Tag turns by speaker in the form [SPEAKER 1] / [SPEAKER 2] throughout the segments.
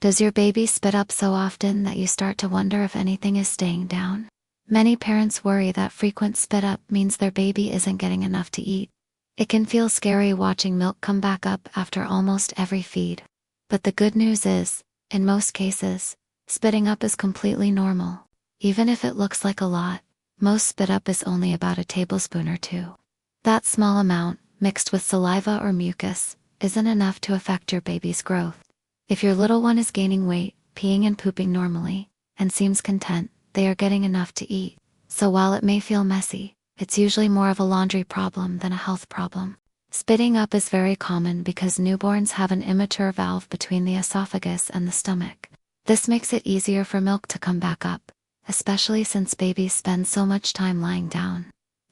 [SPEAKER 1] Does your baby spit up so often that you start to wonder if anything is staying down? Many parents worry that frequent spit up means their baby isn't getting enough to eat. It can feel scary watching milk come back up after almost every feed. But the good news is, in most cases, spitting up is completely normal. Even if it looks like a lot, most spit up is only about a tablespoon or two. That small amount, mixed with saliva or mucus, isn't enough to affect your baby's growth. If your little one is gaining weight, peeing and pooping normally, and seems content, they are getting enough to eat. So while it may feel messy, it's usually more of a laundry problem than a health problem. Spitting up is very common because newborns have an immature valve between the esophagus and the stomach. This makes it easier for milk to come back up, especially since babies spend so much time lying down.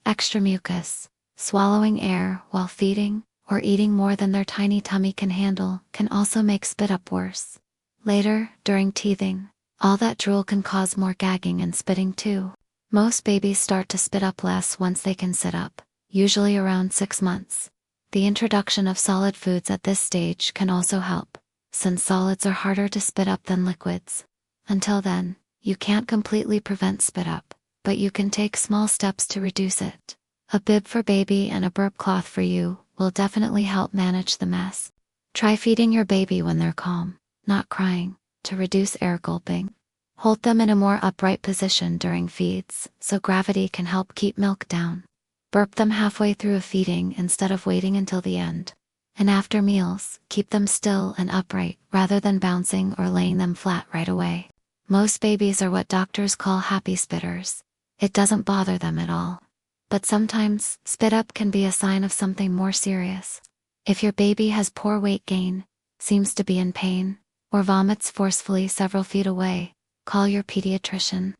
[SPEAKER 1] Extra mucus, swallowing air while feeding, or eating more than their tiny tummy can handle can also make spit up worse. Later, during teething, all that drool can cause more gagging and spitting too. Most babies start to spit up less once they can sit up, usually around 6 months. The introduction of solid foods at this stage can also help, since solids are harder to spit up than liquids. Until then, you can't completely prevent spit up, but you can take small steps to reduce it. A bib for baby and a burp cloth for you will definitely help manage the mess. Try feeding your baby when they're calm, not crying, to reduce air gulping. Hold them in a more upright position during feeds, so gravity can help keep milk down. Burp them halfway through a feeding instead of waiting until the end. And after meals, keep them still and upright rather than bouncing or laying them flat right away. Most babies are what doctors call happy spitters. It doesn't bother them at all. But sometimes, spit up can be a sign of something more serious. If your baby has poor weight gain, seems to be in pain, or vomits forcefully several feet away, call your pediatrician.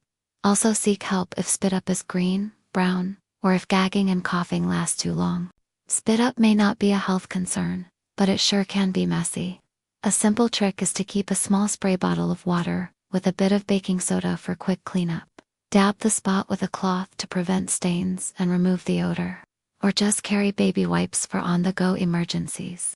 [SPEAKER 1] Also seek help if spit up is green, brown, or if gagging and coughing last too long. Spit up may not be a health concern, but it sure can be messy. A simple trick is to keep a small spray bottle of water, with a bit of baking soda for quick cleanup. Dab the spot with a cloth to prevent stains and remove the odor. Or just carry baby wipes for on-the-go emergencies.